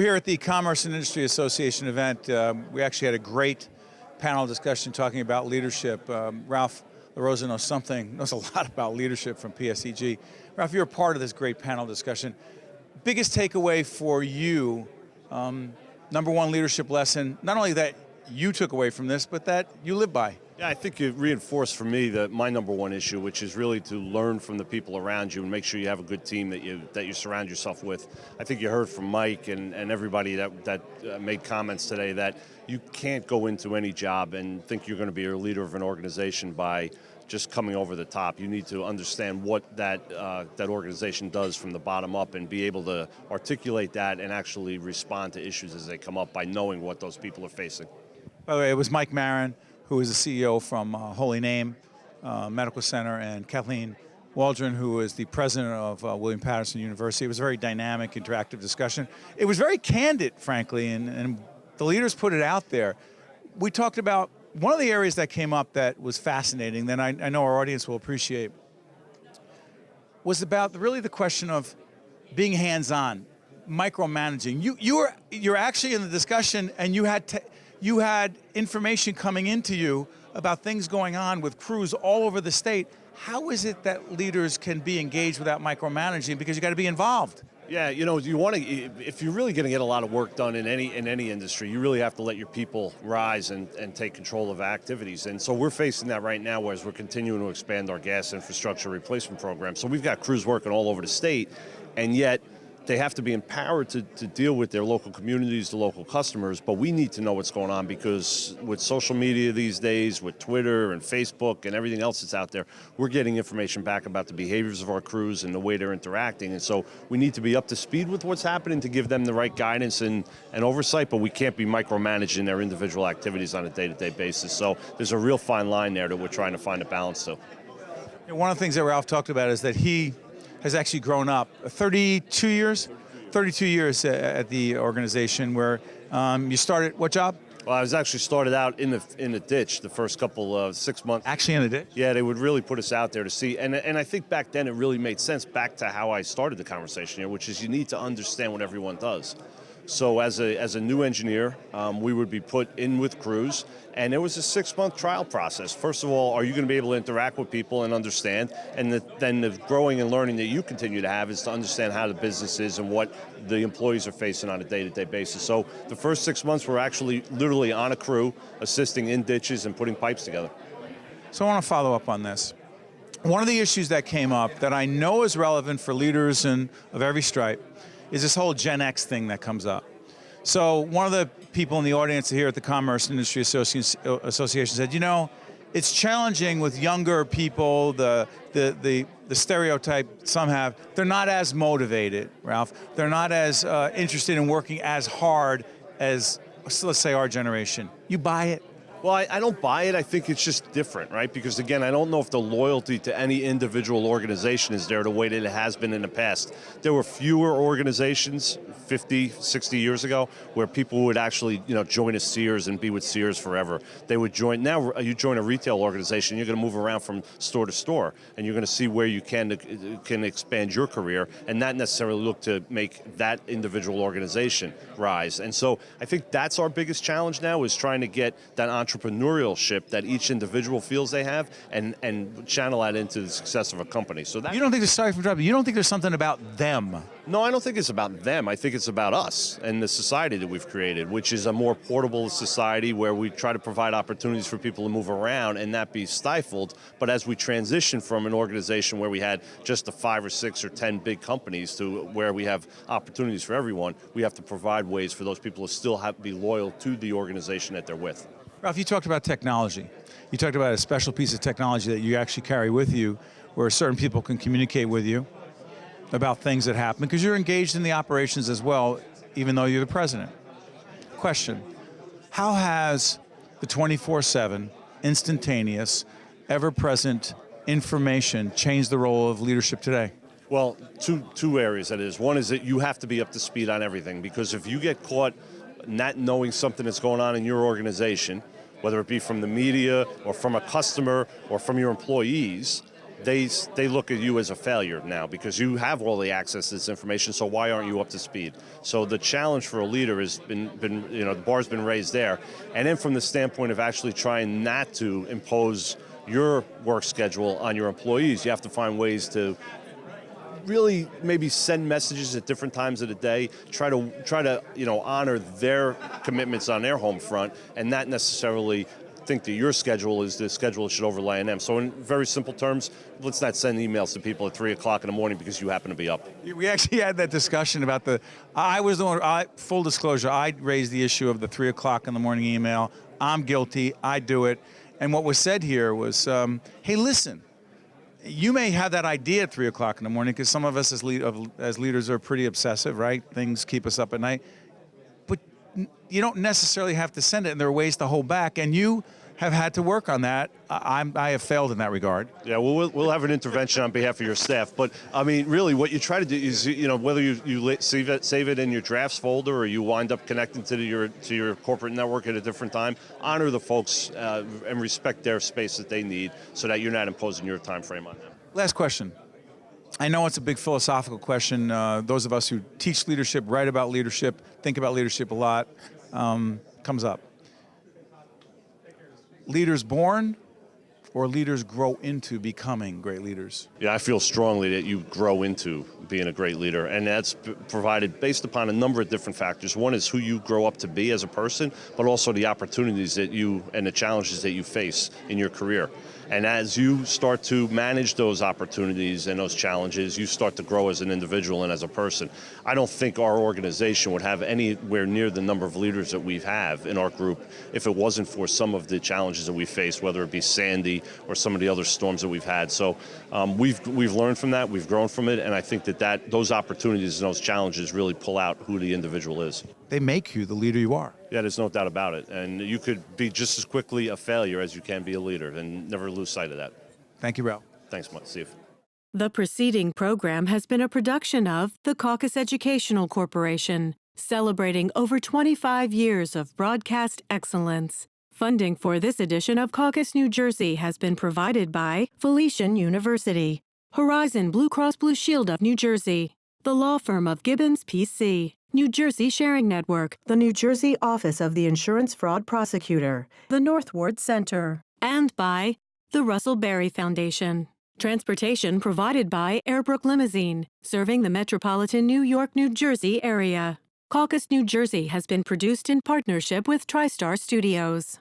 here at the Commerce and Industry Association event. We actually had a great panel discussion talking about leadership. Ralph LaRossa knows a lot about leadership from PSE&G. Ralph, you're a part of this great panel discussion. Biggest takeaway for you, number one leadership lesson, not only that you took away from this, but that you live by. Yeah, I think it reinforced for me my number one issue, which is really to learn from the people around you and make sure you have a good team that you surround yourself with. I think you heard from Mike and everybody that made comments today that you can't go into any job and think you're going to be a leader of an organization by just coming over the top. You need to understand what that organization does from the bottom up and be able to articulate that and actually respond to issues as they come up by knowing what those people are facing. By the way, it was Mike Marin, who is the CEO from Holy Name Medical Center, and Kathleen Waldron, who is the president of William Patterson University. It was a very dynamic, interactive discussion. It was very candid, frankly, and the leaders put it out there. We talked about one of the areas that came up that was fascinating, that I know our audience will appreciate, was about really the question of being hands-on, micromanaging. You're actually in the discussion, and you had information coming into you about things going on with crews all over the state. How is it that leaders can be engaged without micromanaging? Because you got to be involved. Yeah, you know, if you're really going to get a lot of work done in any industry, you really have to let your people rise and take control of activities. And so we're facing that right now as we're continuing to expand our gas infrastructure replacement program. So we've got crews working all over the state, and yet they have to be empowered to deal with their local communities, the local customers, but we need to know what's going on because with social media these days, with Twitter and Facebook and everything else that's out there, we're getting information back about the behaviors of our crews and the way they're interacting. And so we need to be up to speed with what's happening to give them the right guidance and oversight, but we can't be micromanaging their individual activities on a day-to-day basis. So there's a real fine line there that we're trying to find a balance to. One of the things that Ralph talked about is that he has actually grown up 32 years at the organization, where you started, what job? Well, I was actually started out in the ditch the first couple of 6 months. Actually in the ditch? Yeah, they would really put us out there to see, and I think back then it really made sense back to how I started the conversation here, which is you need to understand what everyone does. So as a new engineer, we would be put in with crews, and there was a 6-month trial process. First of all, are you going to be able to interact with people and understand? And then the growing and learning that you continue to have is to understand how the business is and what the employees are facing on a day-to-day basis. So the first 6 months were actually literally on a crew, assisting in ditches and putting pipes together. So I want to follow up on this. One of the issues that came up that I know is relevant for leaders of every stripe is this whole Gen X thing that comes up. So one of the people in the audience here at the Commerce and Industry Association said, you know, it's challenging with younger people, the stereotype some have, they're not as motivated, Ralph. They're not as interested in working as hard as, let's say, our generation. You buy it? Well, I don't buy it. I think it's just different, right? Because again, I don't know if the loyalty to any individual organization is there the way that it has been in the past. There were fewer organizations 50, 60 years ago where people would actually, join a Sears and be with Sears forever. They would join, now you join a retail organization, you're going to move around from store to store, and you're going to see where you can expand your career and not necessarily look to make that individual organization rise. And so I think that's our biggest challenge now, is trying to get that entrepreneurship that each individual feels they have and channel that into the success of a company. So that, you don't think, sorry for interrupting, you don't think there's something about them? No, I don't think it's about them. I think it's about us and the society that we've created, which is a more portable society where we try to provide opportunities for people to move around and not be stifled. But as we transition from an organization where we had just the 5 or 6 or 10 big companies to where we have opportunities for everyone, we have to provide ways for those people to still be loyal to the organization that they're with. Ralph, you talked about technology. You talked about a special piece of technology that you actually carry with you where certain people can communicate with you about things that happen, because you're engaged in the operations as well, even though you're the president. Question, how has the 24/7, instantaneous, ever-present information changed the role of leadership today? Well, two areas that is. One is that you have to be up to speed on everything, because if you get caught not knowing something that's going on in your organization, whether it be from the media or from a customer or from your employees, they look at you as a failure now because you have all the access to this information, so why aren't you up to speed? So the challenge for a leader has been the bar's been raised there. And then from the standpoint of actually trying not to impose your work schedule on your employees, you have to find ways to really maybe send messages at different times of the day, try to honor their commitments on their home front, and not necessarily think that your schedule is the schedule that should overlay on them. So in very simple terms, let's not send emails to people at 3 o'clock in the morning because you happen to be up. We actually had that discussion about full disclosure, I raised the issue of the 3 o'clock in the morning email. I'm guilty, I do it. And what was said here was, hey, listen, you may have that idea at 3 o'clock in the morning because some of us as leaders are pretty obsessive, right? Things keep us up at night. But you don't necessarily have to send it, and there are ways to hold back, and you have had to work on that. I have failed in that regard. Yeah, well, we'll have an intervention on behalf of your staff. But, I mean, really what you try to do is, whether you save it in your drafts folder or you wind up connecting to your corporate network at a different time, honor the folks and respect their space that they need so that you're not imposing your time frame on them. Last question. I know it's a big philosophical question. Those of us who teach leadership, write about leadership, think about leadership a lot, comes up. Leaders born or leaders grow into becoming great leaders? Yeah, I feel strongly that you grow into being a great leader, and that's provided based upon a number of different factors. One is who you grow up to be as a person, but also the opportunities that you and the challenges that you face in your career. And as you start to manage those opportunities and those challenges, you start to grow as an individual and as a person. I don't think our organization would have anywhere near the number of leaders that we have in our group if it wasn't for some of the challenges that we faced, whether it be Sandy or some of the other storms that we've had. So we've learned from that, we've grown from it, and I think that those opportunities and those challenges really pull out who the individual is. They make you the leader you are. Yeah, there's no doubt about it. And you could be just as quickly a failure as you can be a leader, and never lose sight of that. Thank you, Ralph. Thanks, Steve. The preceding program has been a production of the Caucus Educational Corporation, celebrating over 25 years of broadcast excellence. Funding for this edition of Caucus New Jersey has been provided by Felician University, Horizon Blue Cross Blue Shield of New Jersey, the law firm of GIBBONS, P.C., New Jersey Sharing Network, the New Jersey Office of the Insurance Fraud Prosecutor, the North Ward Center, and by the Russell Berry Foundation. Transportation provided by Airbrook Limousine, serving the metropolitan New York, New Jersey area. Caucus New Jersey has been produced in partnership with TriStar Studios.